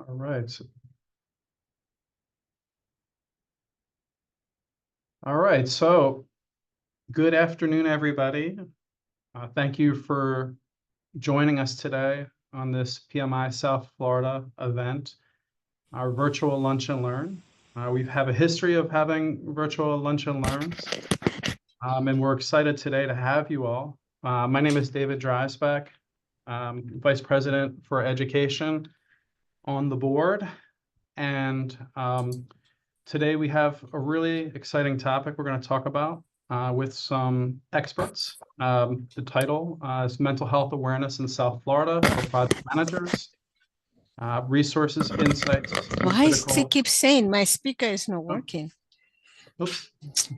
All right. All right. So good afternoon, everybody. Thank you for joining us today on this PMI South Florida event, our virtual Lunch and Learn. We have a history of having virtual Lunch and Learns, and we're excited today to have you all. My name is David Dreisbach, Vice President for Education on the board. And today we have a really exciting topic we're going to talk about with some experts. The title is Mental Health Awareness in South Florida for Project Managers, Resources, Insights. Why does he keep saying my speaker is not working? Oops,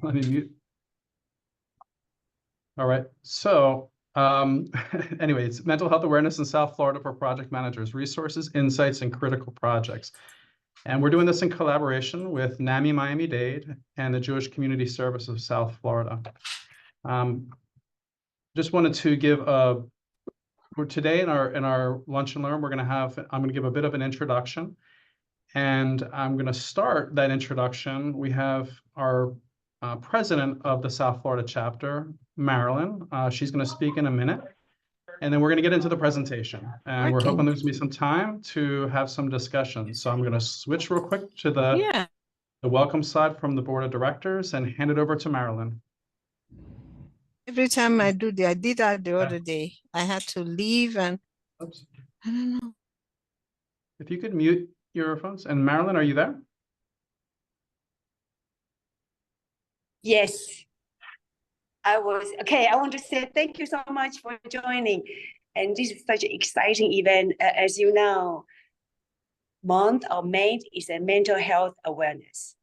let me mute. All right, so anyway, it's Mental Health Awareness in South Florida for Project Managers, Resources, Insights, and Critical Projects. And we're doing this in collaboration with NAMI Miami-Dade and the Jewish Community Service of South Florida. Just wanted to give for today in our Lunch and Learn, I'm going to give a bit of an introduction. And I'm going to start that introduction. We have our president of the South Florida chapter, Marilyn. She's going to speak in a minute. And then we're going to get into the presentation. And we're hoping there's going to be some time to have some discussion. So I'm going to switch real quick to the welcome slide from the board of directors and hand it over to Marilyn. Every time I did that the other day. I had to leave and Oops. I don't know. If you could mute your phones. And Marilyn, are you there? Yes. I want to say thank you so much for joining. And this is such an exciting event. As you know, month of May is a mental health awareness.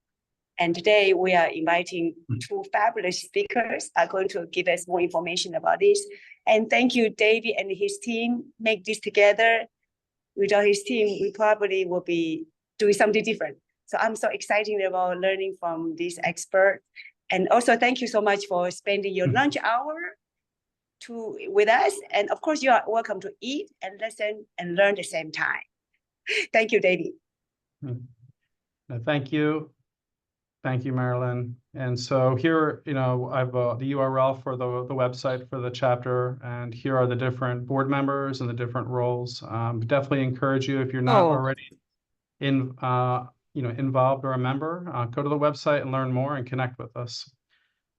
And today we are inviting two fabulous speakers are going to give us more information about this. And thank you, David and his team, make this together. Without his team, we probably will be doing something different. So I'm so excited about learning from this expert. And also, thank you so much for spending your lunch hour with us. And of course, you are welcome to eat and listen and learn at the same time. Thank you, David. Thank you. Thank you, Marilyn. And so here, I've the URL for the website for the chapter, and here are the different board members and the different roles. Definitely encourage you, if you're not already involved or a member, go to the website and learn more and connect with us.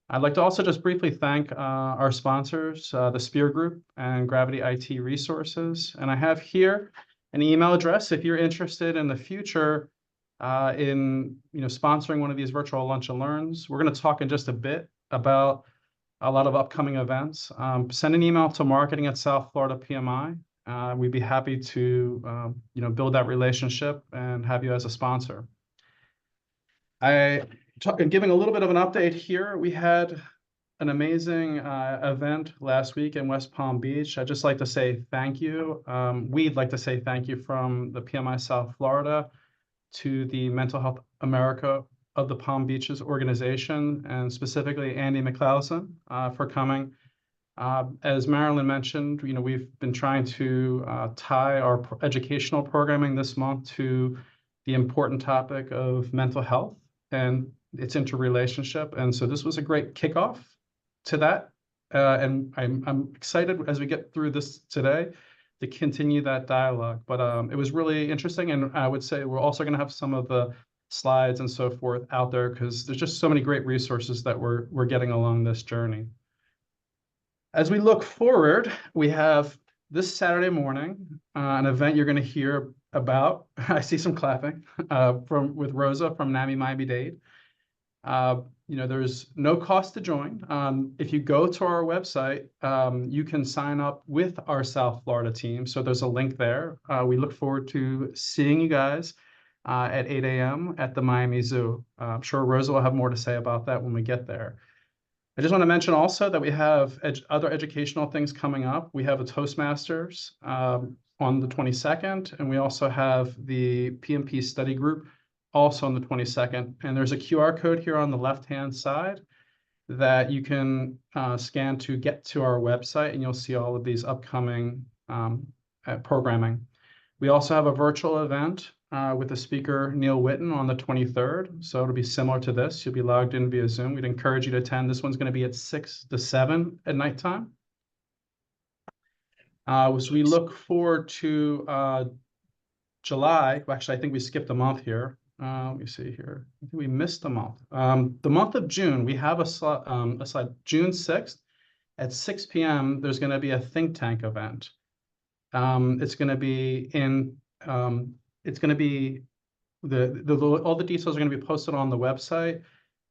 I'd like to also just briefly thank our sponsors, the Spear Group and Gravity IT Resources. And I have here an email address if you're interested in the future in sponsoring one of these virtual Lunch and Learns. We're going to talk in just a bit about a lot of upcoming events. Send an email to marketing@South Florida PMI. We'd be happy to build that relationship and have you as a sponsor. Giving a little bit of an update here. We had an amazing event last week in West Palm Beach. I'd just like to say thank you. We'd like to say thank you from the PMI South Florida to the Mental Health America of the Palm Beaches organization, and specifically Andy McCloudson for coming. As Marilyn mentioned, we've been trying to tie our educational programming this month to the important topic of mental health and its interrelationship. And so this was a great kickoff to that. And I'm excited as we get through this today to continue that dialogue. But it was really interesting. And I would say we're also going to have some of the slides and so forth out there, because there's just so many great resources that we're getting along this journey. As we look forward, we have this Saturday morning an event you're going to hear about. I see some clapping with Rosa from NAMI Miami-Dade. There's no cost to join. If you go to our website, you can sign up with our South Florida team. So there's a link there. We look forward to seeing you guys at 8 a.m. at the Miami Zoo. I'm sure Rosa will have more to say about that when we get there. I just want to mention also that we have other educational things coming up. We have a Toastmasters on the 22nd, and we also have the PMP study group also on the 22nd. And there's a QR code here on the left-hand side that you can scan to get to our website, and you'll see all of these upcoming programming. We also have a virtual event with the speaker Neil Witten on the 23rd. So it'll be similar to this. You'll be logged in via Zoom. We'd encourage you to attend. This one's going to be at 6 to 7 at nighttime. As we look forward to July, well, actually, I think we skipped a month here. Let me see here. I think we missed a month. The month of June, we have a slide, June 6th at 6 p.m. There's going to be a think tank event. It's going to be in, it's going to be, all the details are going to be posted on the website.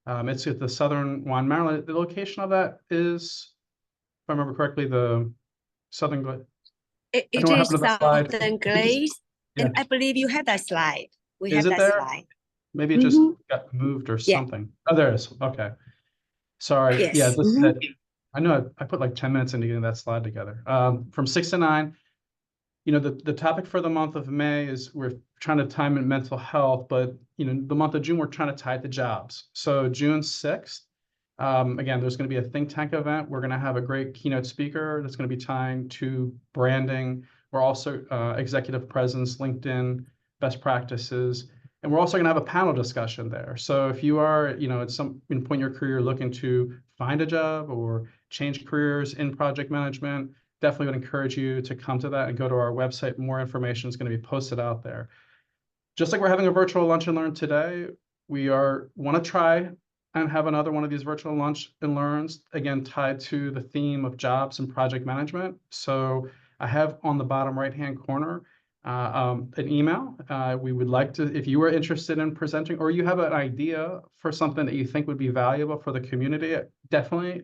It's at the Southern Wine Maryland. The location of that is, if I remember correctly, the Southern Glade. It I don't know what is happened to the slide. Southern Glades, and Yeah. I believe you have that slide. We Is have it that there? slide. Maybe it just Mhm. got moved or Yeah. something. Oh, there it is. Okay. Sorry. Yes. Yeah, this Mhm. I know I put like 10 minutes into getting that slide together. From 6 to 9, you know, the topic for the month of May is we're trying to time in mental health, but you know, the month of June, we're trying to tie it to jobs. So June 6th, again, there's going to be a think tank event. We're going to have a great keynote speaker that's going to be tying to branding. We're also executive presence, LinkedIn, best practices. And we're also going to have a panel discussion there. So if you are, you know, at some point in your career looking to find a job or change careers in project management, definitely would encourage you to come to that and go to our website. More information is going to be posted out there. Just like we're having a virtual lunch and learn today, we want to try and have another one of these virtual lunch and learns, again, tied to the theme of jobs and project management. So I have on the bottom right-hand corner an email. We would like to, if you are interested in presenting or you have an idea for something that you think would be valuable for the community, definitely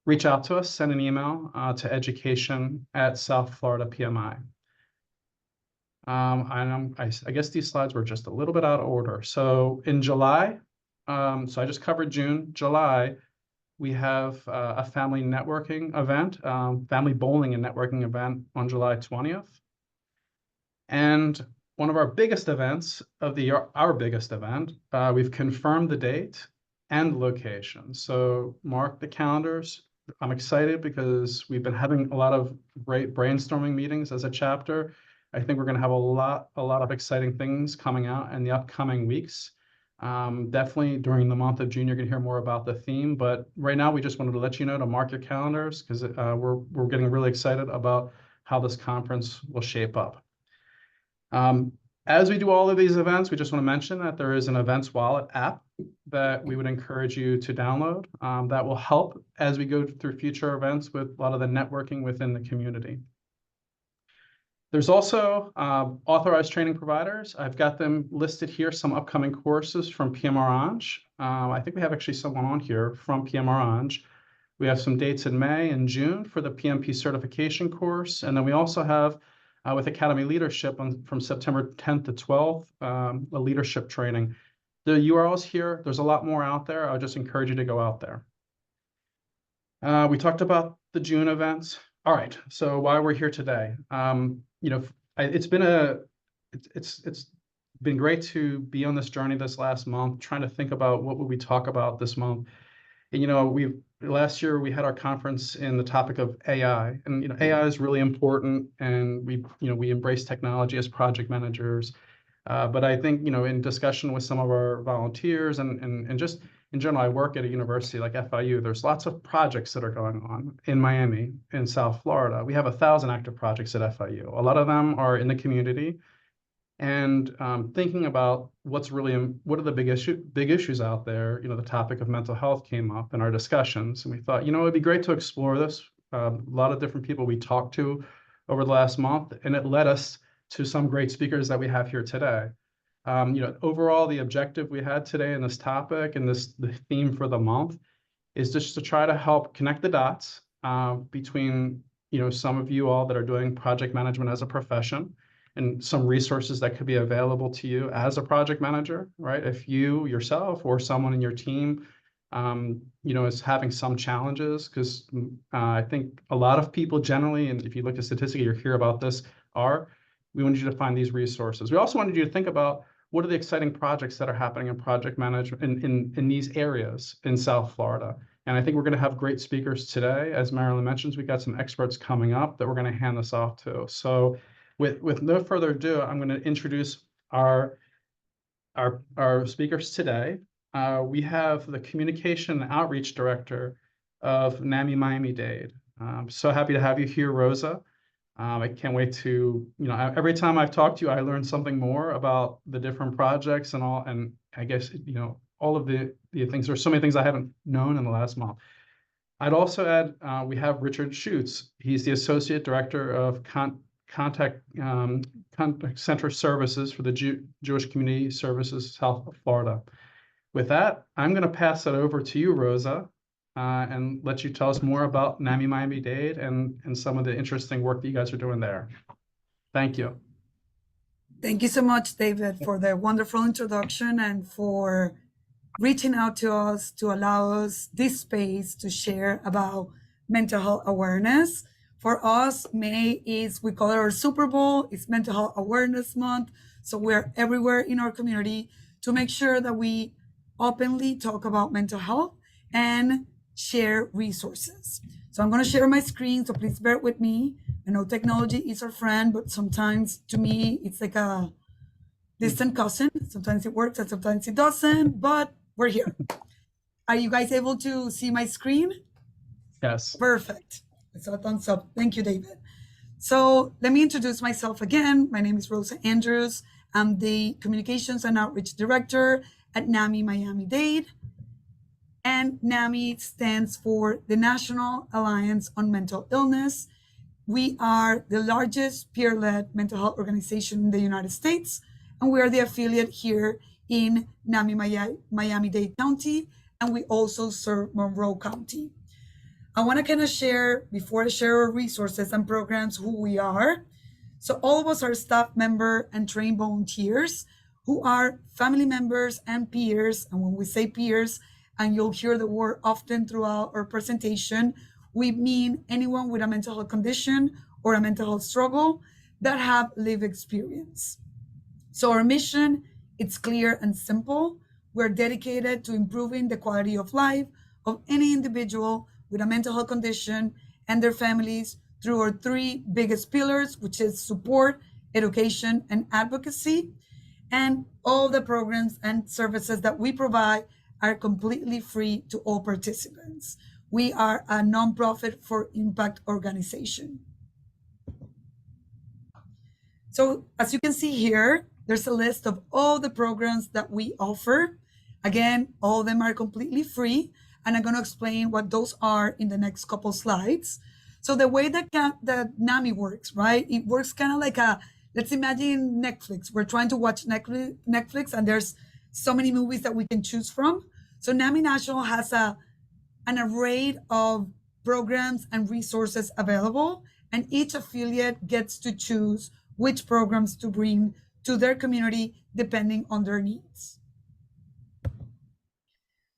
reach out to us, send an email to education@southfloridapmi. I guess these slides were just a little bit out of order. So in July, so I just covered June. July, we have a family networking event, family bowling and networking event on July 20th. And one of our biggest events of the year, our biggest event, we've confirmed the date and location. So mark the calendars. I'm excited because we've been having a lot of great brainstorming meetings as a chapter. I think we're going to have a lot of exciting things coming out in the upcoming weeks. Definitely during the month of June, you're going to hear more about the theme. But right now, we just wanted to let you know to mark your calendars because we're getting really excited about how this conference will shape up. As we do all of these events, we just want to mention that there is an Events Wallet app that we would encourage you to download that will help as we go through future events with a lot of the networking within the community. There's also authorized training providers. I've got them listed here, some upcoming courses from PM Orange. I think we have actually someone on here from PM Orange. We have some dates in May and June for the PMP certification course. And then we also have with Academy Leadership from September 10th to 12th, a leadership training. The URLs here, there's a lot more out there. I'll just encourage you to go out there. We talked about the June events. All right, so why we're here today. You know, it's been great to be on this journey this last month, trying to think about what would we talk about this month. And, you know, last year we had our conference in the topic of AI, and you know, AI is really important, and we embrace technology as project managers. But I think, you know, in discussion with some of our volunteers and just in general, I work at a university like FIU. There's lots of projects that are going on in Miami, in South Florida. We have 1,000 active projects at FIU. A lot of them are in the community. And thinking about what are the big issues out there, you know, the topic of mental health came up in our discussions, and we thought, you know, it'd be great to explore this. A lot of different people we talked to over the last month, and it led us to some great speakers that we have here today. You know, overall, the objective we had today in this topic and the theme for the month is just to try to help connect the dots between, you know, some of you all that are doing project management as a profession and some resources that could be available to you as a project manager, right? If you yourself or someone in your team, you know, is having some challenges, because I think a lot of people generally, and if you look at statistics, you hear about this, we wanted you to find these resources. We also wanted you to think about what are the exciting projects that are happening in project management in these areas in South Florida. And I think we're going to have great speakers today. As Marilyn mentions, we got some experts coming up that we're going to hand this off to. So with no further ado, I'm going to introduce our speakers today. We have the Communication and Outreach Director of NAMI Miami-Dade. I'm so happy to have you here, Rosa. I can't wait to, every time I've talked to you, I learn something more about the different projects and all, and I guess, all of the things. There's so many things I haven't known in the last month. I'd also add, we have Richard Schutz. He's the Associate Director of Contact Center Services for the Jewish Community Services, South of Florida. With that, I'm going to pass it over to you, Rosa, and let you tell us more about NAMI Miami-Dade and some of the interesting work that you guys are doing there. Thank you. Thank you so much, David, for the wonderful introduction and for reaching out to us to allow us this space to share about mental health awareness. For us, May is, we call it our Super Bowl. It's Mental Health Awareness Month. So we're everywhere in our community to make sure that we openly talk about mental health and share resources. So I'm going to share my screen, so please bear with me. I know technology is our friend, but sometimes to me, it's like a distant cousin. Sometimes it works and sometimes it doesn't, but we're here. Are you guys able to see my screen? Yes. Perfect. I saw a thumbs up. Thank you, David. So let me introduce myself again. My name is Rosa Andrews. I'm the Communications and Outreach Director at NAMI Miami-Dade. And NAMI stands for the National Alliance on Mental Illness. We are the largest peer-led mental health organization in the United States, and we are the affiliate here in NAMI Miami-Dade County, and we also serve Monroe County. I want to kind of share, before I share our resources and programs, who we are. So all of us are staff member and trained volunteers who are family members and peers. And when we say peers, and you'll hear the word often throughout our presentation, we mean anyone with a mental health condition or a mental health struggle that have lived experience. So our mission, it's clear and simple. We're dedicated to improving the quality of life of any individual with a mental health condition and their families through our three biggest pillars, which is support, education, and advocacy. And all the programs and services that we provide are completely free to all participants. We are a nonprofit for impact organization. So as you can see here, there's a list of all the programs that we offer. Again, all of them are completely free. And I'm going to explain what those are in the next couple slides. So the way that NAMI works, right? It works kind of like let's imagine Netflix. We're trying to watch Netflix and there's so many movies that we can choose from. So NAMI National has an array of programs and resources available, and each affiliate gets to choose which programs to bring to their community depending on their needs.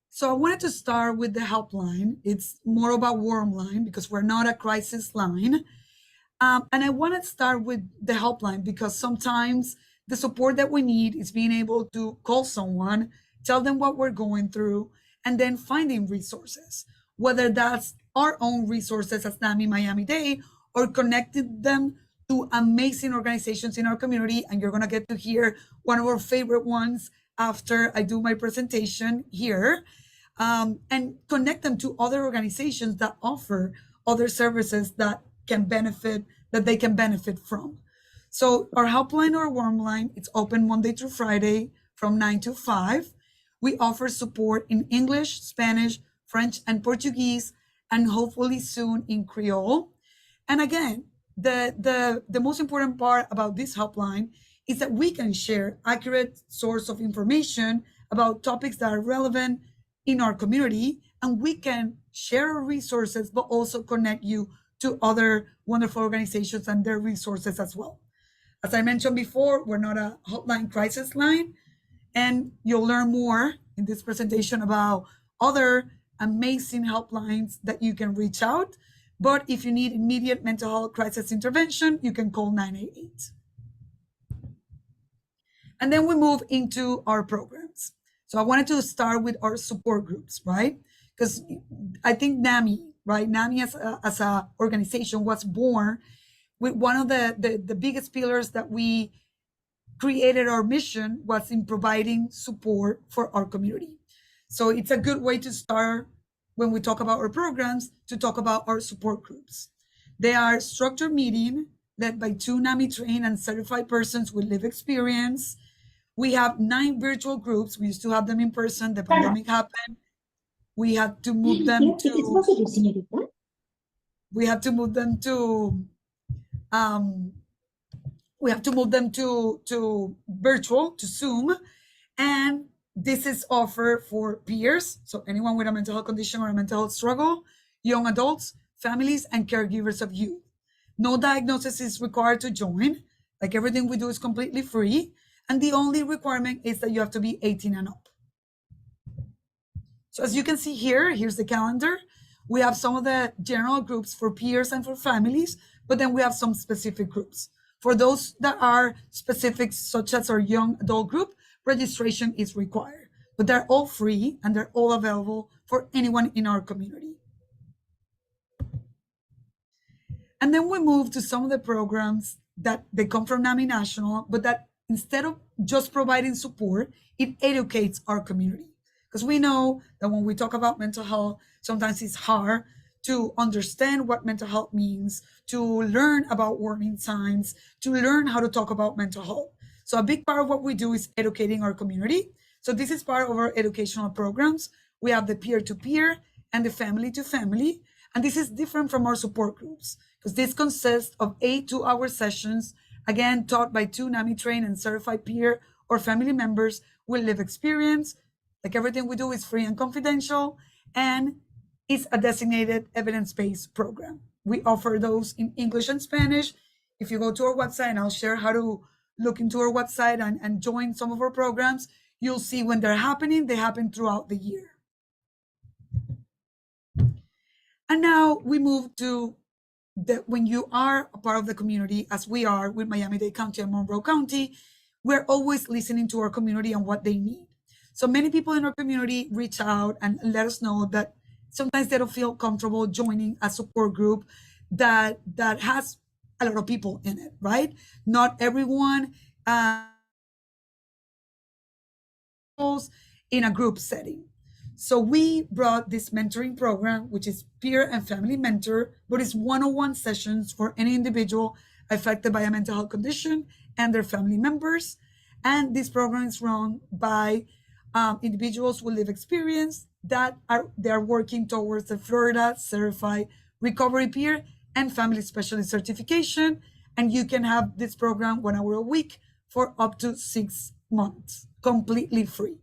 So I wanted to start with the helpline. It's more about warm line because we're not a crisis line. And I want to start with the helpline because sometimes the support that we need is being able to call someone, tell them what we're going through, and then finding resources, whether that's our own resources as NAMI Miami-Dade or connecting them to amazing organizations in our community. And you're going to get to hear one of our favorite ones after I do my presentation here. And connect them to other organizations that offer other services that they can benefit from. So our helpline or warm line, it's open Monday through Friday from 9 to 5. We offer support in English, Spanish, French, and Portuguese, and hopefully soon in Creole. And again, the most important part about this helpline is that we can share accurate source of information about topics that are relevant in our community, and we can share our resources, but also connect you to other wonderful organizations and their resources as well. As I mentioned before, we're not a hotline crisis line, and you'll learn more in this presentation about other amazing helplines that you can reach out. But if you need immediate mental health crisis intervention, you can call 988. And then we move into our programs. So I wanted to start with our support groups, right? Because I think NAMI, right? NAMI as a organization was born with one of the biggest pillars that we created our mission was in providing support for our community. So it's a good way to start when we talk about our programs, to talk about our support groups. They are structured meeting led by 2 NAMI trained and certified persons with lived experience. We have 9 virtual groups. We used to have them in person. The pandemic happened. We had to move them to, we have to move them to virtual, to Zoom. And this is offered for peers. So anyone with a mental health condition or a mental health struggle, young adults, families, and caregivers of youth. No diagnosis is required to join. Like everything we do is completely free. And the only requirement is that you have to be 18 and up. So as you can see here, here's the calendar. We have some of the general groups for peers and for families, but then we have some specific groups. For those that are specific, such as our young adult group, registration is required, but they're all free and they're all available for anyone in our community. And then we move to some of the programs that they come from NAMI National, but that instead of just providing support, it educates our community. Because we know that when we talk about mental health, sometimes it's hard to understand what mental health means, to learn about warning signs, to learn how to talk about mental health. So a big part of what we do is educating our community. So this is part of our educational programs. We have the peer-to-peer and the family-to-family. And this is different from our support groups because this consists of 8 2-hour sessions, again, taught by 2 NAMI trained and certified peer or family members with lived experience. Like everything we do is free and confidential, and it's a designated evidence-based program. We offer those in English and Spanish. If you go to our website, and I'll share how to look into our website and join some of our programs, you'll see when they're happening, they happen throughout the year. And now we move to when you are a part of the community, as we are with Miami-Dade County and Monroe County, we're always listening to our community and what they need. So many people in our community reach out and let us know that sometimes they don't feel comfortable joining a support group that has a lot of people in it, right? Not everyone in a group setting. So we brought this mentoring program, which is peer and family mentor, but it's one-on-one sessions for any individual affected by a mental health condition and their family members. And this program is run by individuals with lived experience that they're working towards the Florida Certified Recovery Peer and Family Specialist certification. And you can have this program 1 hour a week for up to 6 months, completely free.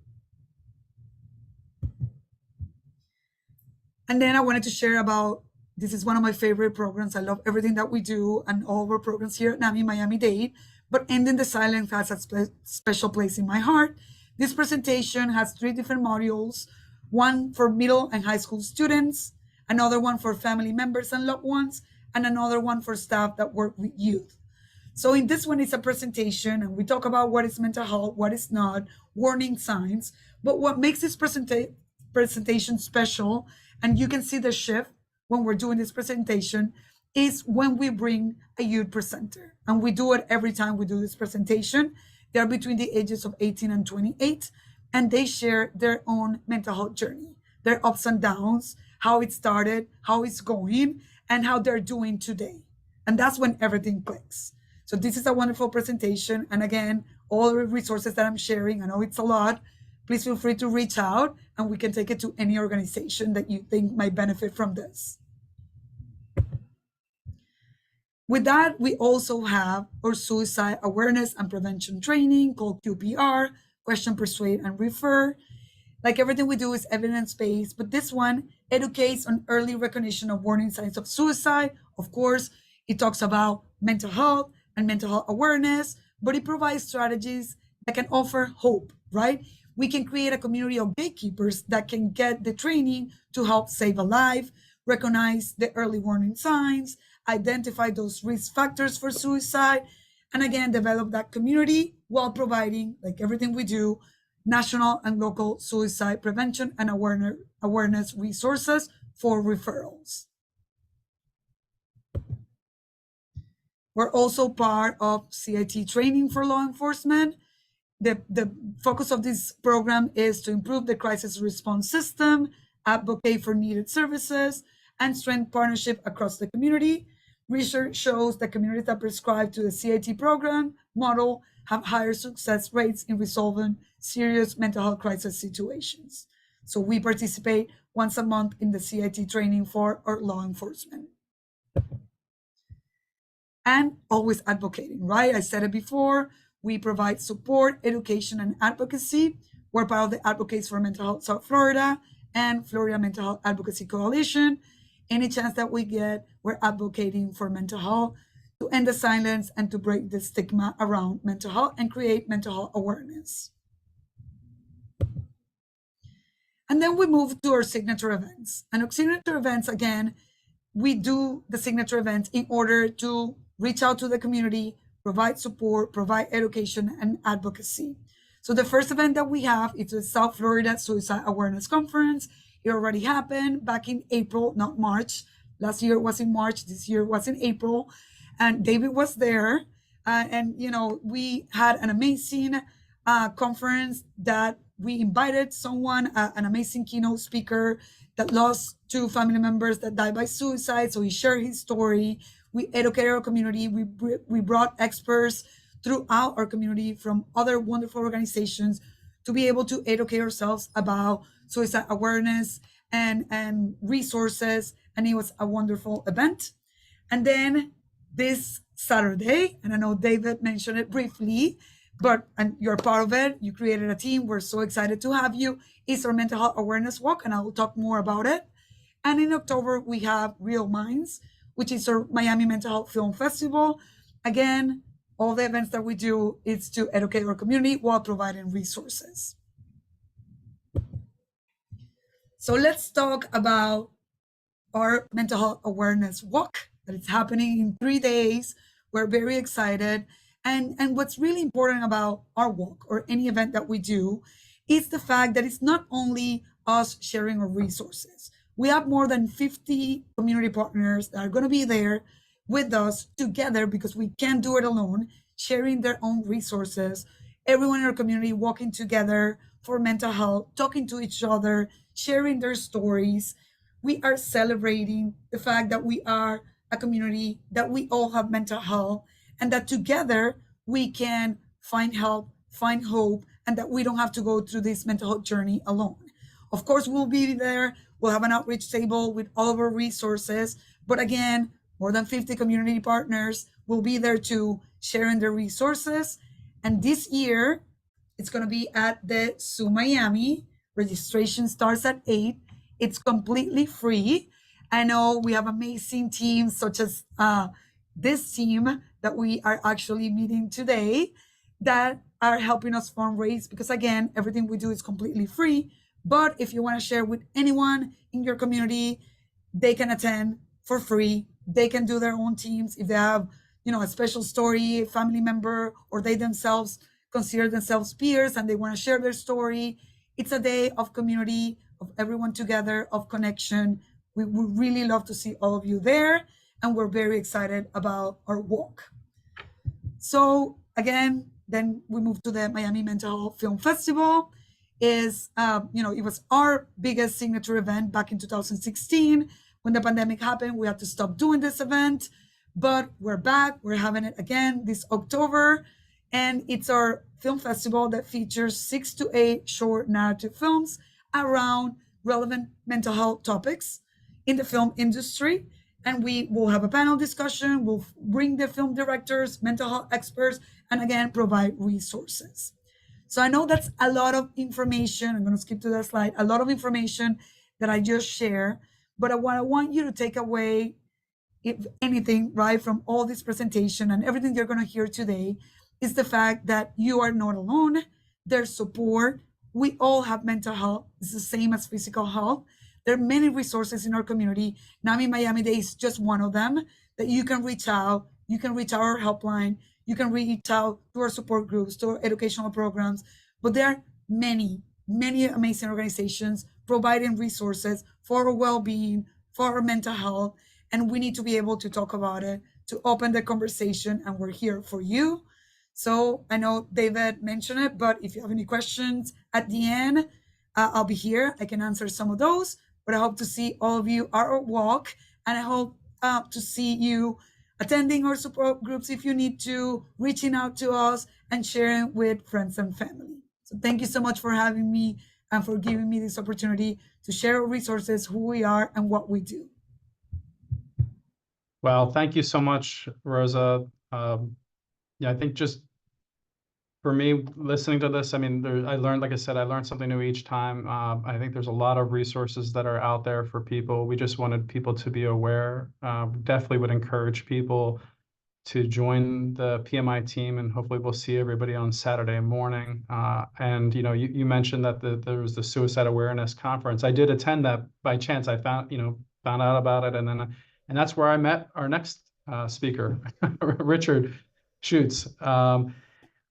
And then I wanted to share about, this is one of my favorite programs. I love everything that we do and all of our programs here at NAMI Miami-Dade, but Ending the Silence has a special place in my heart. This presentation has 3 different modules, one for middle and high school students, another one for family members and loved ones, and another one for staff that work with youth. So in this one, it's a presentation and we talk about what is mental health, what is not, warning signs, but what makes this presentation special, and you can see the shift when we're doing this presentation, is when we bring a youth presenter. And we do it every time we do this presentation. They're between the ages of 18 and 28, and they share their own mental health journey, their ups and downs, how it started, how it's going, and how they're doing today. And that's when everything clicks. So this is a wonderful presentation. And again, all the resources that I'm sharing, I know it's a lot, please feel free to reach out and we can take it to any organization that you think might benefit from this. With that, we also have our suicide awareness and prevention training called QPR, Question, Persuade, and Refer. Like everything we do is evidence-based, but this one educates on early recognition of warning signs of suicide. Of course, it talks about mental health and mental health awareness, but it provides strategies that can offer hope, right? We can create a community of gatekeepers that can get the training to help save a life, recognize the early warning signs, identify those risk factors for suicide, and again, develop that community while providing, like everything we do, national and local suicide prevention and awareness resources for referrals. We're also part of CIT training for law enforcement. The focus of this program is to improve the crisis response system, advocate for needed services, and strengthen partnership across the community. Research shows that communities that prescribe to the CIT program model have higher success rates in resolving serious mental health crisis situations. So we participate once a month in the CIT training for our law enforcement. And always advocating, right? I said it before, we provide support, education, and advocacy. We're part of the Advocates for Mental Health South Florida and Florida Mental Health Advocacy Coalition. Any chance that we get, we're advocating for mental health, to end the silence and to break the stigma around mental health and create mental health awareness. And then we move to our signature events. And our signature events, again, we do the signature events in order to reach out to the community, provide support, provide education and advocacy. So the first event that we have is the South Florida Suicide Awareness Conference. It already happened back in April, not March. Last year was in March, this year was in April. And David was there. And, you know, we had an amazing conference that we invited someone, an amazing keynote speaker that lost 2 family members that died by suicide. So he shared his story. We educated our community. We brought experts throughout our community from other wonderful organizations to be able to educate ourselves about suicide awareness and resources. And it was a wonderful event. And then this Saturday, and I know David mentioned it briefly, and you're part of it, you created a team, we're so excited to have you, is our Mental Health Awareness Walk, and I will talk more about it. And in October, we have Real Minds, which is our Miami Mental Health Film Festival. Again, all the events that we do is to educate our community while providing resources. So let's talk about our Mental Health Awareness Walk that is happening in 3 days. We're very excited. And what's really important about our walk or any event that we do is the fact that it's not only us sharing our resources. We have more than 50 community partners that are going to be there with us together because we can't do it alone, sharing their own resources. Everyone in our community walking together for mental health, talking to each other, sharing their stories. We are celebrating the fact that we are a community, that we all have mental health, and that together we can find help, find hope, and that we don't have to go through this mental health journey alone. Of course, we'll be there. We'll have an outreach table with all of our resources. But again, more than 50 community partners will be there too, sharing their resources. And this year, it's going to be at the Zoo Miami. Registration starts at 8. It's completely free. I know we have amazing teams such as this team that we are actually meeting today that are helping us fundraise, because again, everything we do is completely free. But if you want to share with anyone in your community, they can attend for free. They can do their own teams if they have, you know, a special story, a family member, or they themselves consider themselves peers and they want to share their story. It's a day of community, of everyone together, of connection. We would really love to see all of you there, and we're very excited about our walk. So again, then we move to the Miami Mental Health Film Festival. It was our biggest signature event back in 2016. When the pandemic happened, we had to stop doing this event, but we're back. We're having it again this October, and it's our film festival that features 6 to 8 short narrative films around relevant mental health topics in the film industry. And we will have a panel discussion. We'll bring the film directors, mental health experts, and again, provide resources. So I know that's a lot of information. I'm going to skip to that slide. A lot of information that I just share. But what I want you to take away, if anything, right, from all this presentation and everything you're going to hear today, is the fact that you are not alone. There's support. We all have mental health. It's the same as physical health. There are many resources in our community. NAMI Miami Day is just one of them that you can reach out. You can reach our helpline. You can reach out to our support groups, to our educational programs. But there are many, many amazing organizations providing resources for our well-being, for our mental health. and we need to be able to talk about it, to open the conversation, and we're here for you. So I know David mentioned it, but if you have any questions at the end, I'll be here. I can answer some of those, but I hope to see all of you at our walk, and I hope to see you attending our support groups if you need to, reaching out to us and sharing with friends and family. So thank you so much for having me and for giving me this opportunity to share our resources, who we are, and what we do. Well, thank you so much, Rosa. Yeah, I think just for me, listening to this, I mean, I learned, like I said, I learned something new each time. I think there's a lot of resources that are out there for people. We just wanted people to be aware. Definitely would encourage people to join the PMI team, and hopefully we'll see everybody on Saturday morning. And you mentioned that there was the Suicide Awareness Conference. I did attend that by chance. I found out about it, and that's where I met our next speaker, Richard Schutz.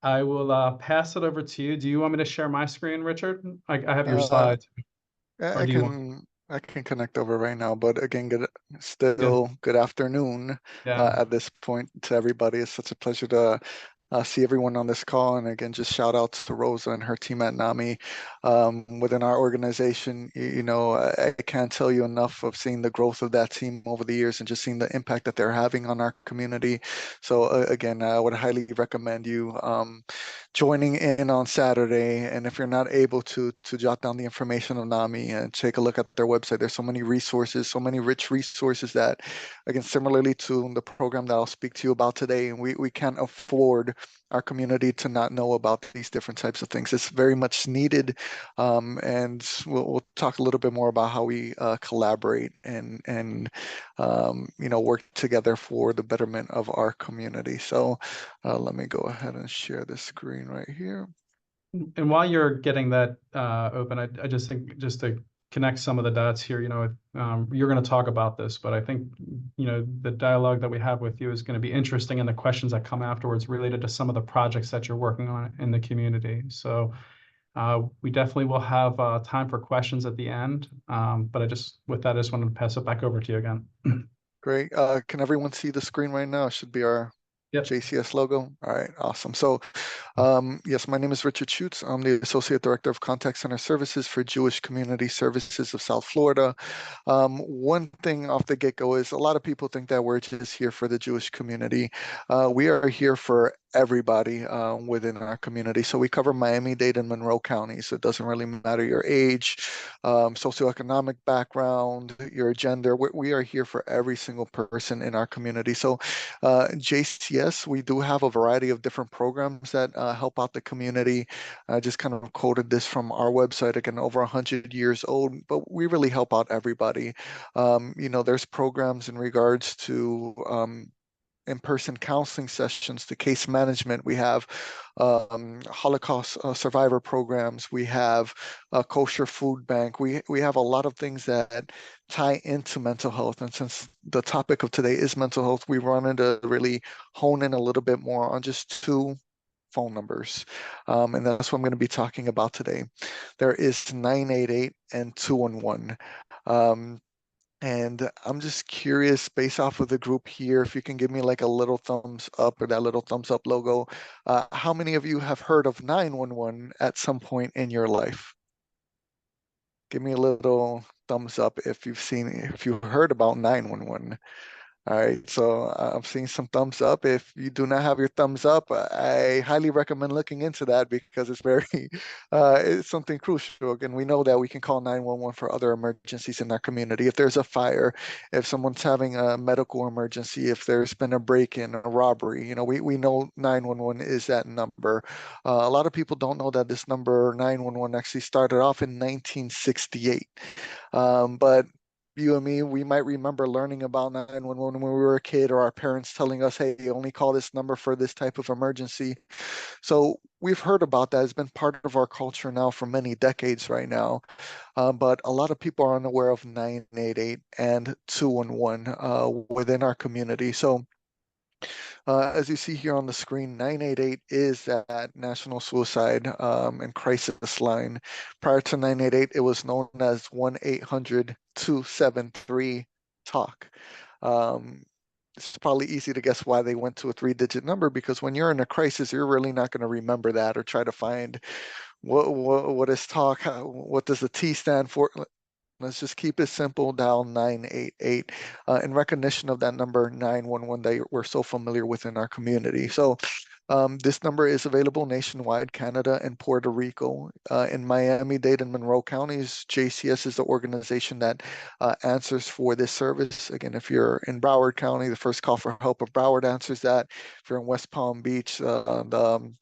I will pass it over to you. Do you want me to share my screen, Richard? I have your slides. Or I do you want? I can connect over right now, but again, good afternoon Yeah. at this point to everybody. It's such a pleasure to see everyone on this call, and again, just shout outs to Rosa and her team at NAMI. Within our organization, I can't tell you enough of seeing the growth of that team over the years and just seeing the impact that they're having on our community. So again, I would highly recommend you joining in on Saturday. And if you're not able to jot down the information of NAMI and take a look at their website, there's so many resources, so many rich resources that, again, similarly to the program that I'll speak to you about today, and we can't afford our community to not know about these different types of things. It's very much needed, and we'll talk a little bit more about how we collaborate and work together for the betterment of our community. So let me go ahead and share the screen right here. And while you're getting that open, I just think, just to connect some of the dots here, you're going to talk about this, but I think, the dialogue that we have with you is going to be interesting, and the questions that come afterwards related to some of the projects that you're working on in the community. So we definitely will have time for questions at the end. But with that, I just wanted to pass it back over to you again. Great. Can everyone see the screen right now? It should be our JCS logo. All right, awesome. So yes, my name is Richard Schutz. I'm the Associate Director of Contact Center Services for Jewish Community Services of South Florida. One thing off the get-go is a lot of people think that we're just here for the Jewish community. We are here for everybody within our community. So we cover Miami-Dade and Monroe counties. So it doesn't really matter your age, socioeconomic background, your gender. We are here for every single person in our community. So JCS, we do have a variety of different programs that help out the community. I just kind of quoted this from our website, again, over 100 years old, but we really help out everybody. There's programs in regards to in-person counseling sessions, to case management. We have Holocaust survivor programs. We have a kosher food bank. We have a lot of things that tie into mental health. And since the topic of today is mental health, we wanted to really hone in a little bit more on just two phone numbers. And that's what I'm going to be talking about today. There is 988 and 211. And I'm just curious, based off of the group here, if you can give me like a little thumbs up or that little thumbs up logo, how many of you have heard of 911 at some point in your life? Give me a little thumbs up if you heard about 911. All right, so I'm seeing some thumbs up. If you do not have your thumbs up, I highly recommend looking into that, because it's it's something crucial. Again, we know that we can call 911 for other emergencies in our community. If there's a fire, if someone's having a medical emergency, if there's been a break-in, a robbery, we know 911 is that number. A lot of people don't know that this number 911 actually started off in 1968, but you and me, we might remember learning about 911 when we were a kid, or our parents telling us, hey, only call this number for this type of emergency. So we've heard about that. It's been part of our culture now for many decades right now. But a lot of people are unaware of 988 and 211 within our community. So as you see here on the screen, 988 is that National Suicide and Crisis Line. Prior to 988, it was known as 1-800-273-TALK. It's probably easy to guess why they went to a 3-digit number, because when you're in a crisis, you're really not going to remember that or try to find what is talk, what does the T stand for. Let's just keep it simple, dial 988 in recognition of that number 911 that we're so familiar with in our community. So this number is available nationwide, Canada and Puerto Rico. In Miami-Dade and Monroe counties, JCS is the organization that answers for this service. Again, if you're in Broward County, the First Call for Help of Broward answers that. If you're in West Palm Beach, the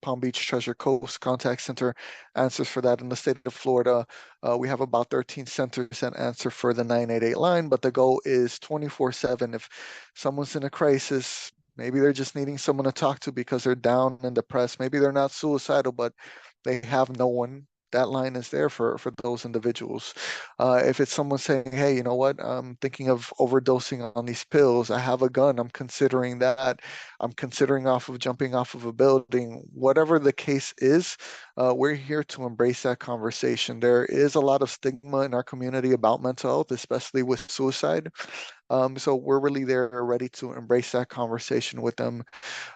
Palm Beach Treasure Coast Contact Center answers for that. In the state of Florida, we have about 13 centers that answer for the 988 line, but the goal is 24/7. If someone's in a crisis, maybe they're just needing someone to talk to because they're down and depressed. Maybe they're not suicidal, but they have no one. That line is there for those individuals. If it's someone saying, hey, you know what, I'm thinking of overdosing on these pills. I have a gun. I'm considering that. I'm considering jumping off of a building. Whatever the case is, we're here to embrace that conversation. There is a lot of stigma in our community about mental health, especially with suicide. So we're really there, ready to embrace that conversation with them.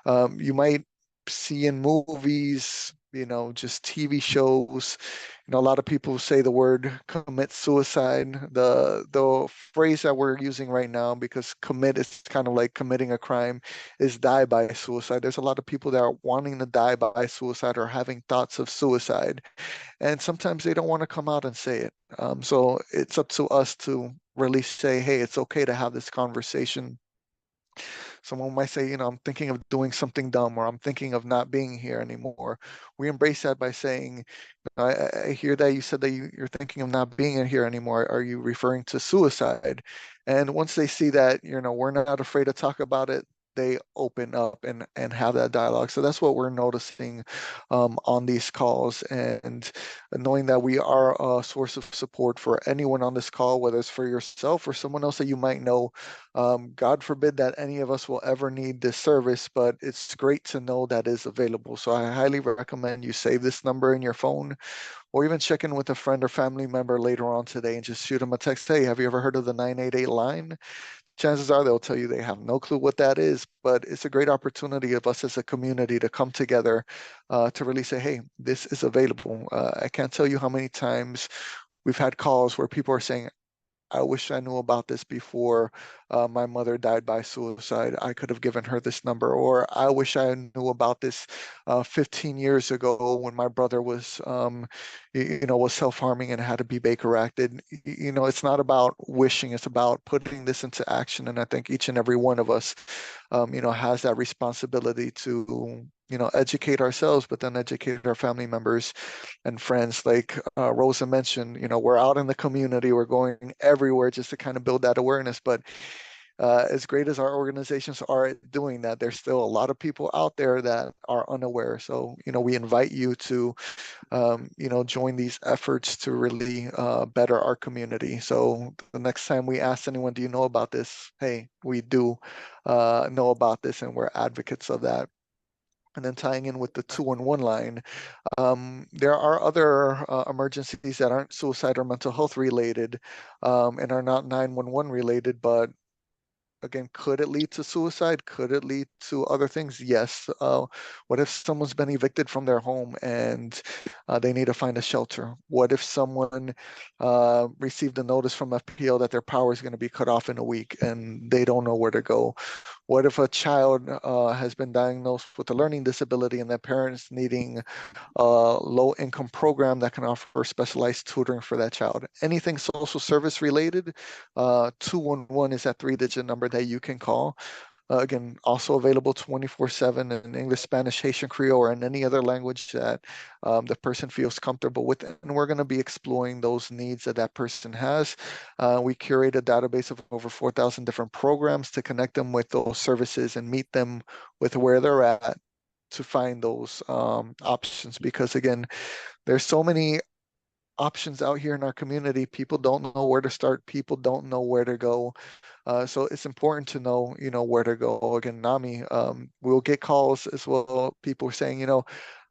You might see in movies, just TV shows, a lot of people say the word commit suicide. The phrase that we're using right now, because commit is kind of like committing a crime, is die by suicide. There's a lot of people that are wanting to die by suicide or having thoughts of suicide, and sometimes they don't want to come out and say it. So it's up to us to really say, hey, it's okay to have this conversation. Someone might say, I'm thinking of doing something dumb, or I'm thinking of not being here anymore. We embrace that by saying, I hear that you said that you're thinking of not being in here anymore. Are you referring to suicide? And once they see that, we're not afraid to talk about it, they open up and have that dialogue. So that's what we're noticing on these calls, and knowing that we are a source of support for anyone on this call, whether it's for yourself or someone else that you might know. God forbid that any of us will ever need this service, but it's great to know that is available. So I highly recommend you save this number in your phone, or even check in with a friend or family member later on today and just shoot them a text. Hey, have you ever heard of the 988 line? Chances are they'll tell you they have no clue what that is, but it's a great opportunity of us as a community to come together to really say, hey, this is available. I can't tell you how many times we've had calls where people are saying, I wish I knew about this before my mother died by suicide. I could have given her this number. Or I wish I knew about this 15 years ago when my brother was, was self-harming and had to be Baker acted. It's not about wishing, it's about putting this into action. And I think each and every one of us, has that responsibility to, educate ourselves, but then educate our family members and friends. Like Rosa mentioned, we're out in the community, we're going everywhere just to kind of build that awareness. But as great as our organizations are at doing that, there's still a lot of people out there that are unaware. So, we invite you to, join these efforts to really better our community. So the next time we ask anyone, do you know about this? Hey, we do know about this, and we're advocates of that. And then tying in with the 211 line, there are other emergencies that aren't suicide or mental health related and are not 911 related, but again, could it lead to suicide? Could it lead to other things? Yes. What if someone's been evicted from their home and they need to find a shelter? What if someone received a notice from FPL that their power is going to be cut off in a week and they don't know where to go? What if a child has been diagnosed with a learning disability and their parents needing a low-income program that can offer specialized tutoring for that child? Anything social service related, 211 is that 3-digit number that you can call. Again, also available 24/7 in English, Spanish, Haitian, Creole, or in any other language that the person feels comfortable with. And we're going to be exploring those needs that that person has. We curate a database of over 4,000 different programs to connect them with those services and meet them with where they're at to find those options. Because again, there's so many options out here in our community. People don't know where to start. People don't know where to go. So it's important to know, where to go. Again, NAMI, we'll get calls as well. People saying,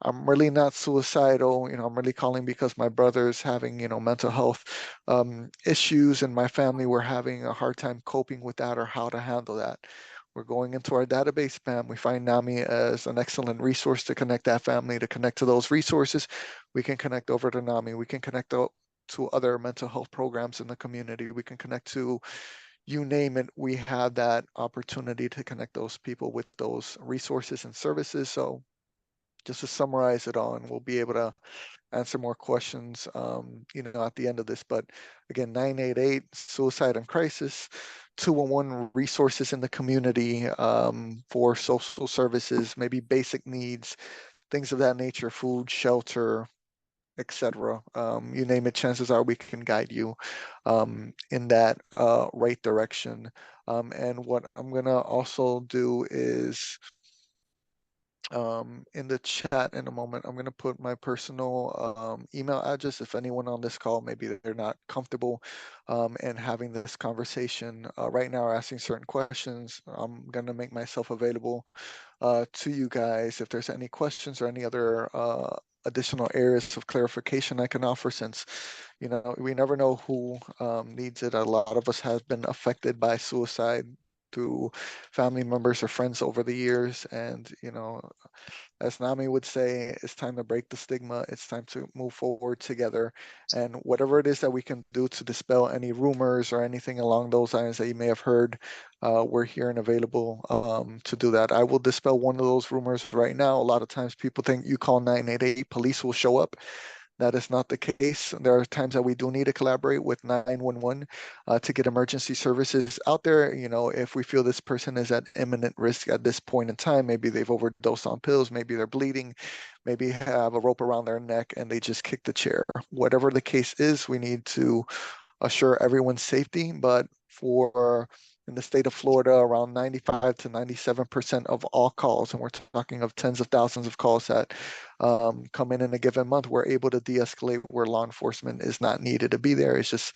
I'm really not suicidal. I'm really calling because my brother's having, mental health issues, and my family were having a hard time coping with that or how to handle that. We're going into our database, spam. We find NAMI as an excellent resource to connect that family, to connect to those resources. We can connect over to NAMI. We can connect to other mental health programs in the community. We can connect to, you name it. We have that opportunity to connect those people with those resources and services. So just to summarize it all, and we'll be able to answer more questions, at the end of this. But again, 988 suicide and crisis, 211 resources in the community for social services, maybe basic needs, things of that nature, food, shelter, etc. You name it, chances are we can guide you in that right direction. And what I'm gonna also do is, in the chat in a moment, I'm going to put my personal email address. If anyone on this call, maybe they're not comfortable in having this conversation right now or asking certain questions, I'm going to make myself available to you guys if there's any questions or any other additional areas of clarification I can offer, since we never know who needs it. A lot of us have been affected by suicide through family members or friends over the years, and as Nami would say, it's time to break the stigma. It's time to move forward together, and whatever it is that we can do to dispel any rumors or anything along those lines that you may have heard, we're here and available to do that. I will dispel one of those rumors right now. A lot of times people think you call 988, police will show up. That is not the case. There are times that we do need to collaborate with 911 to get emergency services out there. If we feel this person is at imminent risk at this point in time, maybe they've overdosed on pills, maybe they're bleeding, maybe have a rope around their neck and they just kicked the chair. Whatever the case is, we need to assure everyone's safety. But in the state of Florida, around 95 to 97% of all calls, and we're talking of tens of thousands of calls that come in a given month, we're able to de-escalate where law enforcement is not needed to be there. It's just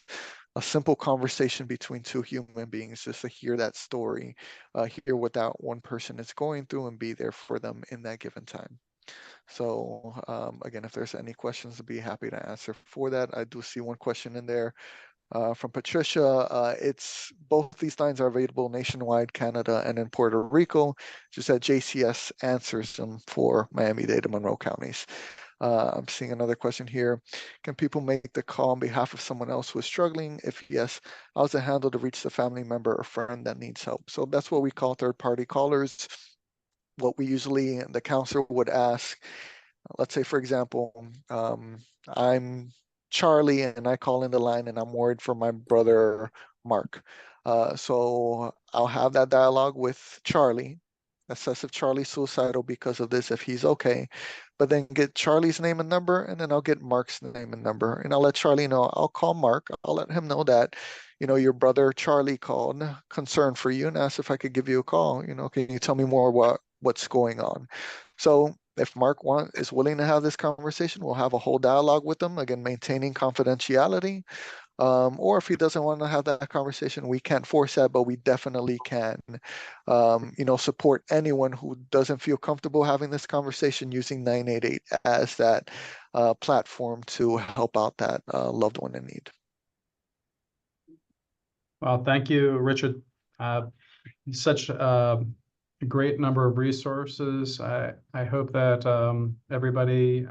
a simple conversation between two human beings, just to hear that story, hear what that one person is going through, and be there for them in that given time. So again, if there's any questions, I'd be happy to answer for that. I do see one question in there from Patricia. It's both these lines are available nationwide, Canada, and in Puerto Rico. Just that JCS answers them for Miami-Dade and Monroe counties. I'm seeing another question here. Can people make the call on behalf of someone else who is struggling? If yes, how's it handled to reach the family member or friend that needs help? So that's what we call third-party callers. What we usually, the counselor would ask, let's say, for example, I'm Charlie and I call in the line and I'm worried for my brother, Mark. So I'll have that dialogue with Charlie, assess if Charlie's suicidal because of this, if he's okay, but then get Charlie's name and number, and then I'll get Mark's name and number, and I'll let Charlie know. I'll call Mark. I'll let him know that, your brother Charlie called, concerned for you, and asked if I could give you a call. Can you tell me more what's going on? So if Mark is willing to have this conversation, we'll have a whole dialogue with them, again, maintaining confidentiality. Or if he doesn't want to have that conversation, we can't force that, but we definitely can, support anyone who doesn't feel comfortable having this conversation, using 988 as that platform to help out that loved one in need. Well, thank you, Richard. Such a great number of resources. I hope that everybody,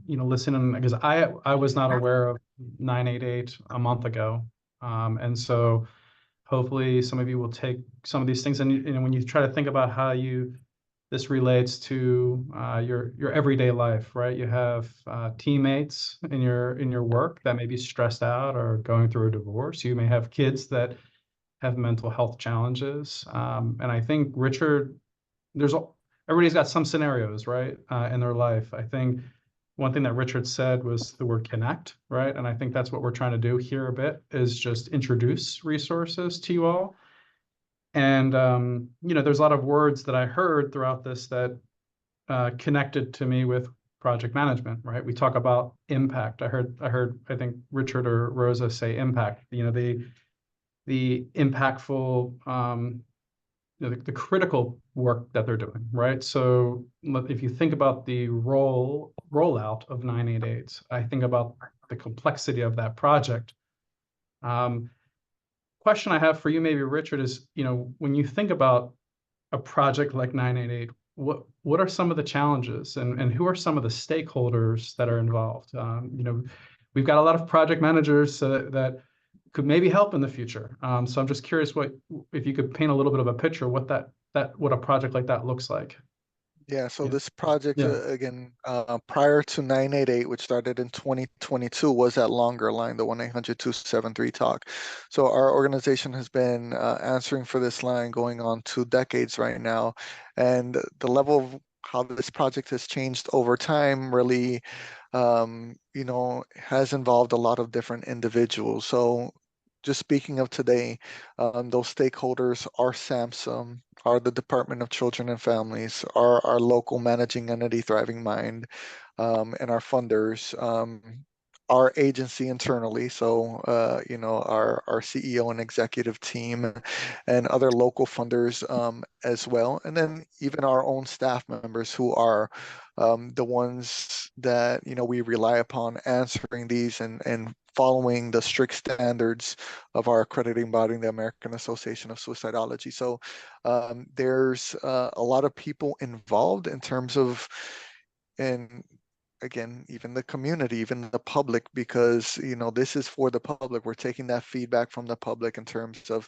listening, because I was not aware of 988 a month ago. And so hopefully some of you will take some of these things, and when you try to think about how this relates to your everyday life, right? You have teammates in your work that may be stressed out or going through a divorce. You may have kids that have mental health challenges. And I think, Richard, everybody's got some scenarios, right, in their life. I think one thing that Richard said was the word connect, right? And I think that's what we're trying to do here a bit, is just introduce resources to you all. And, there's a lot of words that I heard throughout this that connected to me with project management, right? We talk about impact. I think Richard or Rosa say impact, the impactful the critical work that they're doing, right? So if you think about the rollout of 988, I think about the complexity of that project. Question I have for you, maybe Richard, is, when you think about a project like 988, what are some of the challenges, and who are some of the stakeholders that are involved? We've got a lot of project managers that could maybe help in the future. So I'm just curious if you could paint a little bit of a picture what a project like that looks like. Yeah, so Yeah. this project, Yeah. again, prior to 988, which started in 2022, was that longer line, the 1-800-273-TALK. So our organization has been answering for this line going on 2 decades right now. And the level of how this project has changed over time really, has involved a lot of different individuals. So just speaking of today, those stakeholders are SAMHSA, are the Department of Children and Families, are our local managing entity, Thriving Mind, and our funders, our agency internally, so our CEO and executive team, and other local funders as well, and then even our own staff members who are the ones that we rely upon answering these and following the strict standards of our accrediting body, the American Association of Suicidology. So there's a lot of people involved in terms of, and again, even the community, even the public, because this is for the public. We're taking that feedback from the public in terms of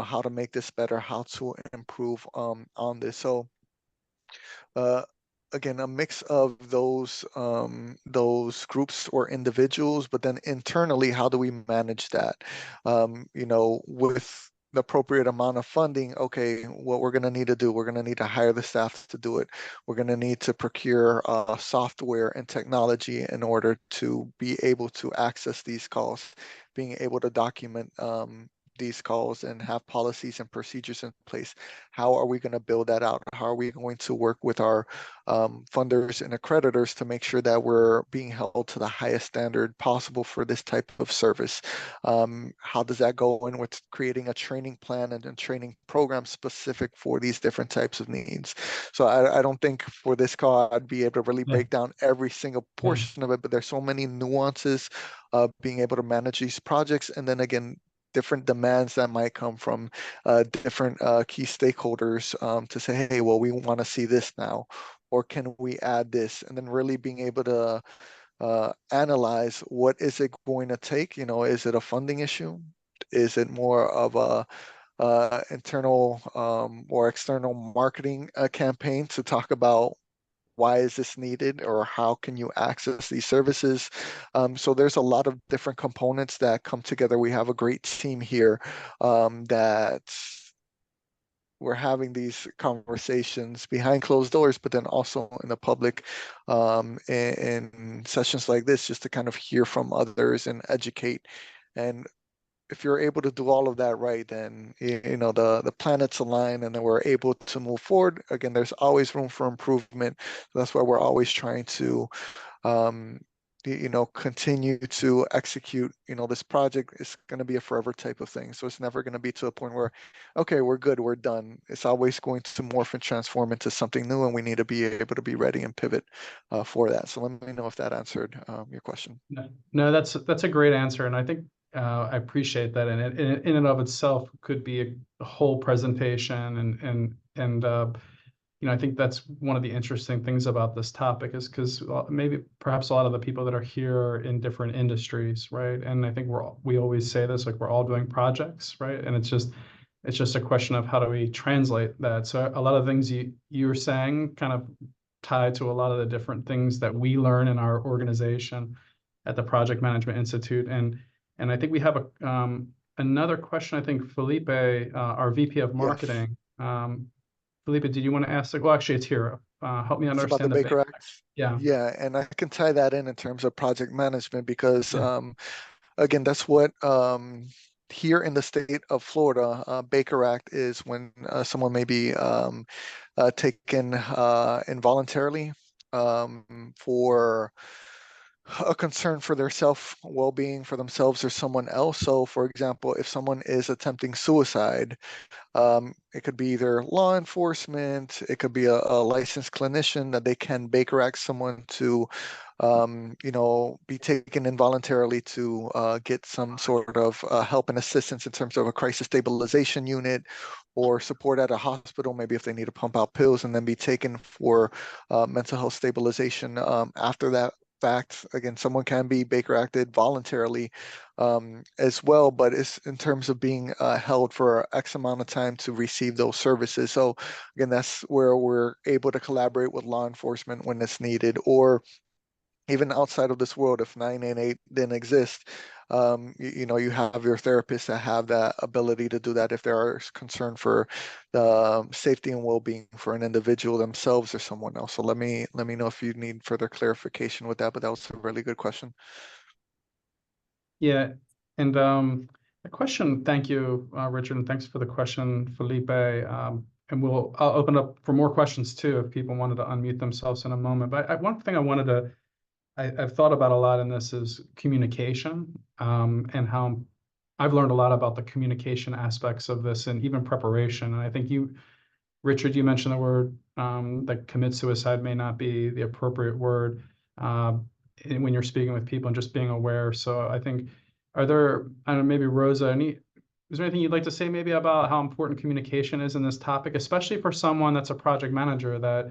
how to make this better, how to improve on this. So again, a mix of those groups or individuals, but then internally, how do we manage that? With the appropriate amount of funding, okay, what we're going to need to do, we're going to need to hire the staff to do it. We're going to need to procure software and technology in order to be able to access these calls, being able to document these calls and have policies and procedures in place. How are we going to build that out? How are we going to work with our funders and accreditors to make sure that we're being held to the highest standard possible for this type of service? How does that go in with creating a training plan and a training program specific for these different types of needs? So I don't think for this call I'd be able to really break down every single portion of it, but there's so many nuances of being able to manage these projects. And then again, different demands that might come from different key stakeholders to say, hey, well, we want to see this now, or can we add this? And then really being able to analyze what is it going to take? Is it a funding issue? Is it more of a internal or external marketing campaign to talk about why is this needed, or how can you access these services? So there's a lot of different components that come together. We have a great team here that we're having these conversations behind closed doors, but then also in the public in sessions like this, just to kind of hear from others and educate. And if you're able to do all of that right, then the planets align, and then we're able to move forward. Again, there's always room for improvement. So that's why we're always trying to continue to execute. This project is going to be a forever type of thing. So it's never going to be to a point where, okay, we're good, we're done. It's always going to morph and transform into something new, and we need to be able to be ready and pivot for that. So let me know if that answered your question. No, that's a great answer, and I think I appreciate that, and it in and of itself could be a whole presentation, and I think that's one of the interesting things about this topic, is because maybe perhaps a lot of the people that are here are in different industries, right? And I think we always say this, like, we're all doing projects, right? And it's just a question of how do we translate that. So a lot of things you were saying kind of tie to a lot of the different things that we learn in our organization at the Project Management Institute. And I think we have another question. I think Felipe, our VP of Marketing, Felipe, did you want to ask? Well, actually, it's here. Help me understand about the Baker Act. Yeah. Yeah, and I can tie that in terms of project management, because again, that's what here in the state of Florida, Baker Act is when someone may be taken involuntarily for a concern for their well-being for themselves or someone else. So for example, if someone is attempting suicide, it could be either law enforcement, it could be a licensed clinician that they can Baker Act someone to, be taken involuntarily to get some sort of help and assistance in terms of a crisis stabilization unit or support at a hospital, maybe if they need to pump out pills, and then be taken for mental health stabilization after that fact. Again, someone can be Baker acted voluntarily as well, but it's in terms of being held for X amount of time to receive those services. So again, that's where we're able to collaborate with law enforcement when it's needed, or even outside of this world, if 988 didn't exist, you have your therapists that have that ability to do that if there are concern for the safety and well-being for an individual themselves or someone else. So let me know if you need further clarification with that, but that was a really good question. Yeah, and a question, thank you, Richard, and thanks for the question, Felipe. And I'll open up for more questions too, if people wanted to unmute themselves in a moment. But one thing I've thought about a lot in this is communication, and how I've learned a lot about the communication aspects of this and even preparation. And I think Richard, you mentioned the word that commit suicide may not be the appropriate word when you're speaking with people and just being aware. So I think, I don't know, maybe Rosa, is there anything you'd like to say maybe about how important communication is in this topic, especially for someone that's a project manager that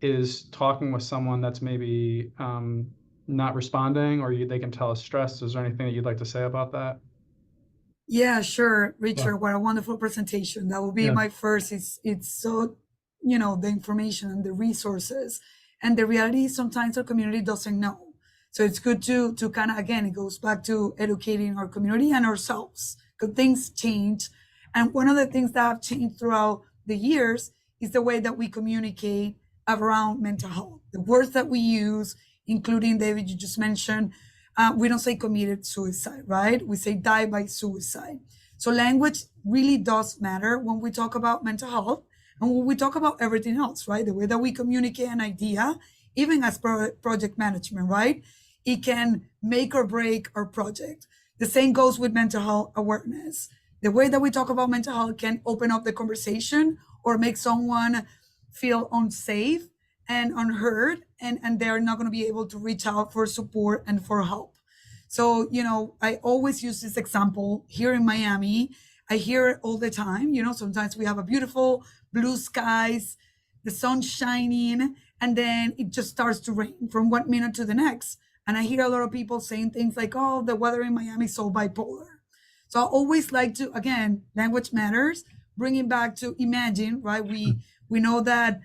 is talking with someone that's maybe not responding, or they can tell is stressed? Is there anything that you'd like to say about that? Yeah, sure, Richard. What a wonderful presentation. That will be my first. It's so, the information and the resources, and the reality is sometimes our community doesn't know. So it's good to kind of, again, it goes back to educating our community and ourselves, because things change. And one of the things that have changed throughout the years is the way that we communicate around mental health. The words that we use, including, David, you just mentioned, we don't say committed suicide, right? We say die by suicide. So language really does matter when we talk about mental health and when we talk about everything else, right? The way that we communicate an idea, even as project management, right? It can make or break our project. The same goes with mental health awareness. The way that we talk about mental health can open up the conversation or make someone feel unsafe and unheard, and they're not going to be able to reach out for support and for help. So, I always use this example here in Miami. I hear it all the time. Sometimes we have a beautiful blue skies, the sun shining, and then it just starts to rain from 1 minute to the next. And I hear a lot of people saying things like, oh, the weather in Miami is so bipolar. So I always like to, again, language matters, bring it back to imagine, right? We know that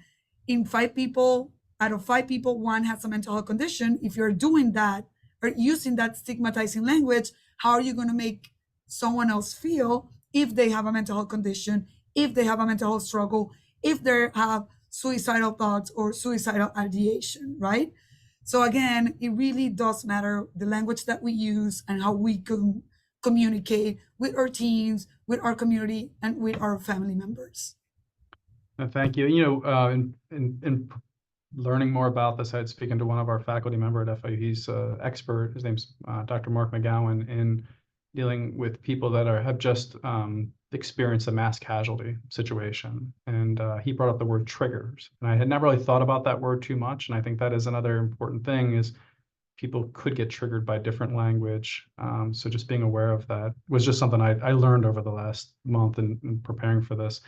in 5 people, out of 5 people, 1 has a mental health condition. If you're doing that or using that stigmatizing language, how are you going to make someone else feel if they have a mental health condition, if they have a mental health struggle, if they have suicidal thoughts or suicidal ideation, right? So again, it really does matter the language that we use and how we can communicate with our teams, with our community, and with our family members. Thank you. In learning more about this, I had spoken to one of our faculty member at FIU. He's an expert. His name's Dr. Mark McGowan, in dealing with people that have just experienced a mass casualty situation. And he brought up the word triggers. And I had never really thought about that word too much. And I think that is another important thing, is people could get triggered by different language. So just being aware of that was just something I learned over the last month in preparing for this.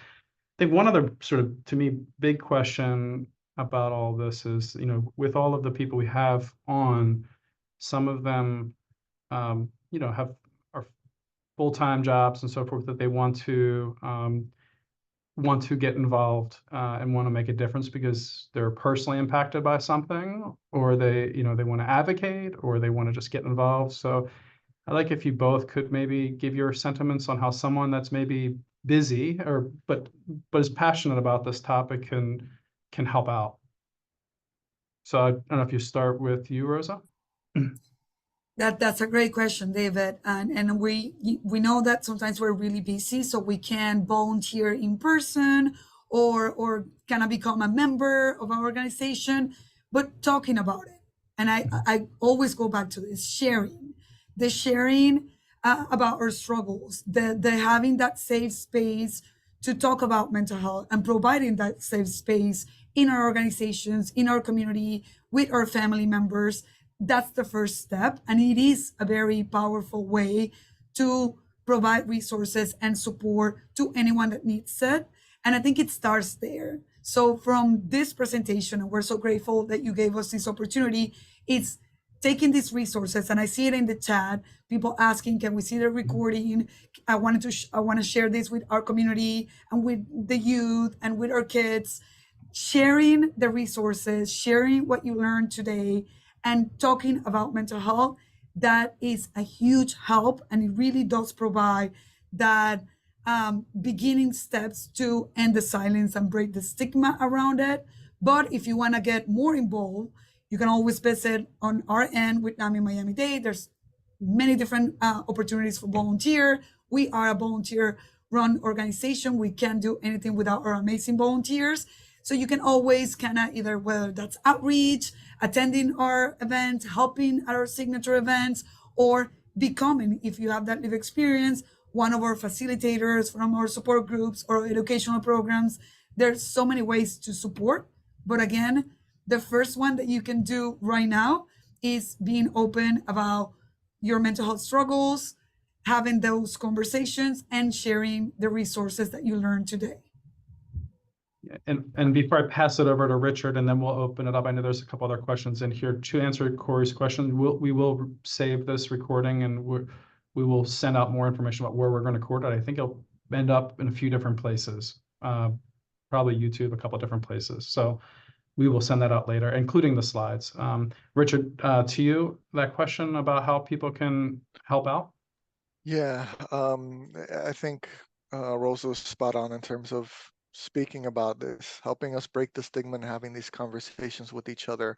I think one other sort of, to me, big question about all this is, with all of the people we have on, some of them, are full-time jobs and so forth, that they want to get involved and want to make a difference because they're personally impacted by something, or they want to advocate, or they want to just get involved. So I'd like if you both could maybe give your sentiments on how someone that's maybe busy but is passionate about this topic can help out. So I don't know if you start with you, Rosa. That's a great question, David. And we know that sometimes we're really busy, so we can volunteer in person or kind of become a member of our organization, but talking about it, and I always go back to this, sharing, the sharing about our struggles, the having that safe space to talk about mental health and providing that safe space in our organizations, in our community, with our family members. That's the first step. And it is a very powerful way to provide resources and support to anyone that needs it. And I think it starts there. So from this presentation, and we're so grateful that you gave us this opportunity, it's taking these resources, and I see it in the chat, people asking, can we see the recording? I want to share this with our community and with the youth and with our kids, sharing the resources, sharing what you learned today, and talking about mental health. That is a huge help, and it really does provide that beginning steps to end the silence and break the stigma around it. But if you want to get more involved, you can always visit on our end with NAMI Miami-Dade. There's many different opportunities for volunteer. We are a volunteer-run organization. We can't do anything without our amazing volunteers. So you can always kind of either, whether that's outreach, attending our events, helping at our signature events, or becoming, if you have that lived experience, one of our facilitators from our support groups or educational programs. There's so many ways to support. But again, the first one that you can do right now is being open about your mental health struggles, having those conversations, and sharing the resources that you learned today. And before I pass it over to Richard, and then we'll open it up, I know there's a couple other questions in here. To answer Corey's question, we will save this recording, and we will send out more information about where we're going to record it. I think it'll end up in a few different places, probably YouTube, a couple different places. So we will send that out later, including the slides. Richard, to you, that question about how people can help out? Yeah, I think Rosa was spot on in terms of speaking about this, helping us break the stigma and having these conversations with each other.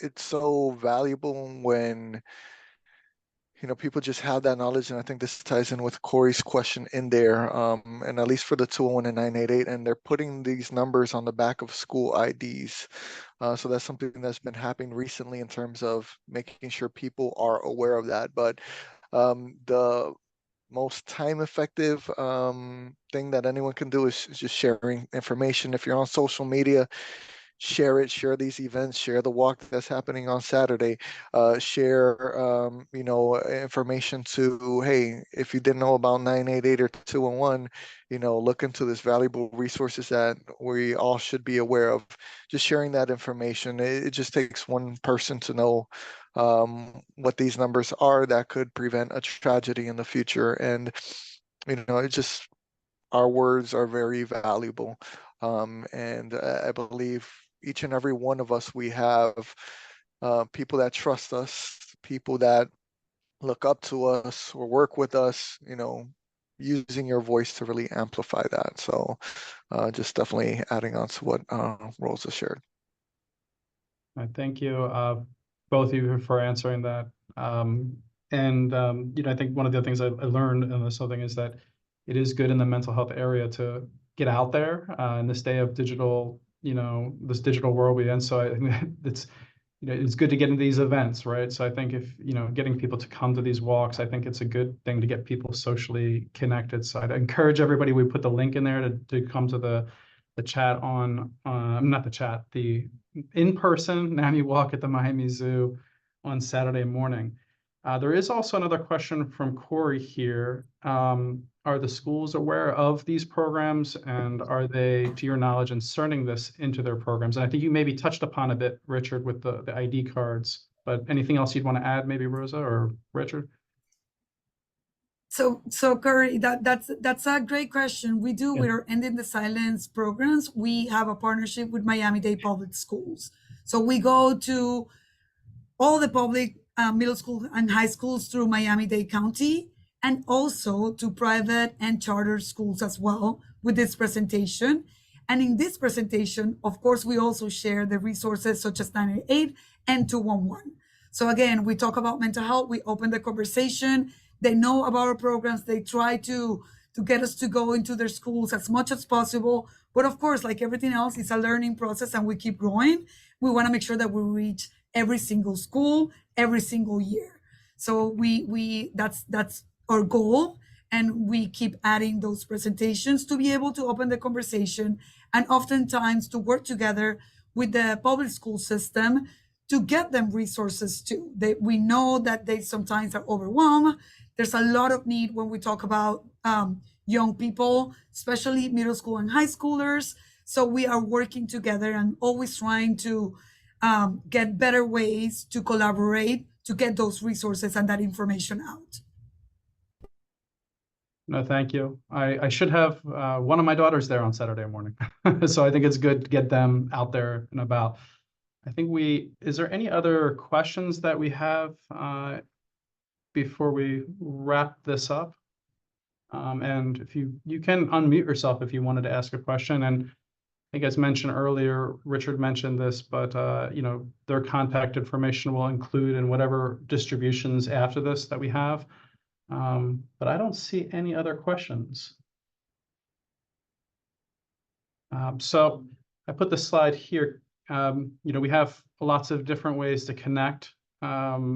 It's so valuable when people just have that knowledge, and I think this ties in with Corey's question in there, and at least for the 201 and 988, and they're putting these numbers on the back of school IDs. So that's something that's been happening recently in terms of making sure people are aware of that. But the most time-effective thing that anyone can do is just sharing information. If you're on social media, share it, share these events, share the walk that's happening on Saturday, share, information to, hey, if you didn't know about 988 or 211, look into this valuable resources that we all should be aware of. Just sharing that information. It just takes one person to know what these numbers are that could prevent a tragedy in the future. And, it just, our words are very valuable. And I believe each and every one of us, we have people that trust us, people that look up to us or work with us, using your voice to really amplify that. So just definitely adding on to what Rosa shared. Thank you, both of you, for answering that. I think one of the things I learned in this whole thing is that it is good in the mental health area to get out there in this day of digital, this digital world we in. So I think it's good to get into these events, right? So I think if, getting people to come to these walks, I think it's a good thing to get people socially connected. So I'd encourage everybody, we put the link in there to come to the chat on, not the chat, the in-person NAMI walk at the Miami Zoo on Saturday morning. There is also another question from Corey here. Are the schools aware of these programs, and are they, to your knowledge, inserting this into their programs? And I think you maybe touched upon a bit, Richard, with the ID cards, but anything else you'd want to add, maybe Rosa or Richard? So Corey, that's a great question. We do, with our Ending the Silence programs, we have a partnership with Miami-Dade Public Schools. So we go to all the public middle school and high schools through Miami-Dade County, and also to private and charter schools as well with this presentation. And in this presentation, of course, we also share the resources such as 988 and 211. So again, we talk about mental health, we open the conversation, they know about our programs, they try to to get us to go into their schools as much as possible. But of course, like everything else, it's a learning process and we keep growing. We want to make sure that we reach every single school, every single year. So that's our goal. And we keep adding those presentations to be able to open the conversation and oftentimes to work together with the public school system to get them resources too. We know that they sometimes are overwhelmed. There's a lot of need when we talk about young people, especially middle school and high schoolers. So we are working together and always trying to get better ways to collaborate to get those resources and that information out. No, thank you. I should have one of my daughters there on Saturday morning. So I think it's good to get them out there and about. I think is there any other questions that we have before we wrap this up? And if you can unmute yourself if you wanted to ask a question. And I think as mentioned earlier, Richard mentioned this, but their contact information will include in whatever distributions after this that we have. But I don't see any other questions. So I put the slide here. We have lots of different ways to connect. Our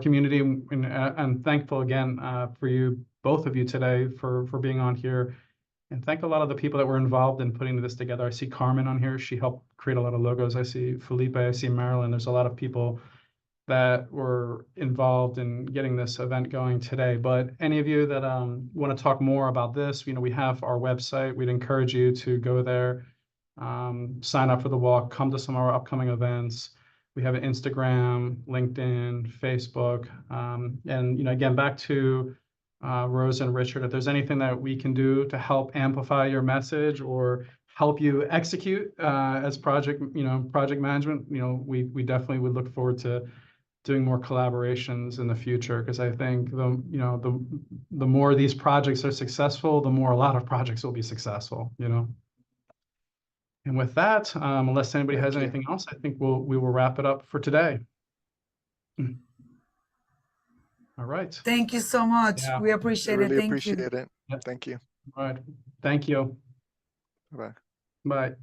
community, and I'm thankful again for you, both of you today for being on here. And thank a lot of the people that were involved in putting this together. I see Carmen on here. She helped create a lot of logos. I see Felipe, I see Marilyn. There's a lot of people that were involved in getting this event going today. But any of you that want to talk more about this, we have our website. We'd encourage you to go there, sign up for the walk, come to some of our upcoming events. We have an Instagram, LinkedIn, Facebook. And again, back to Rose and Richard, if there's anything that we can do to help amplify your message or help you execute as project management, we definitely would look forward to doing more collaborations in the future, because I think the more these projects are successful, the more a lot of projects will be successful. And with that, unless anybody has anything else, I think we will wrap it up for today. All right. Thank you so much. Yeah. We appreciate Really it. Thank appreciate you. it. Thank you. All right. Thank you. Bye. Bye.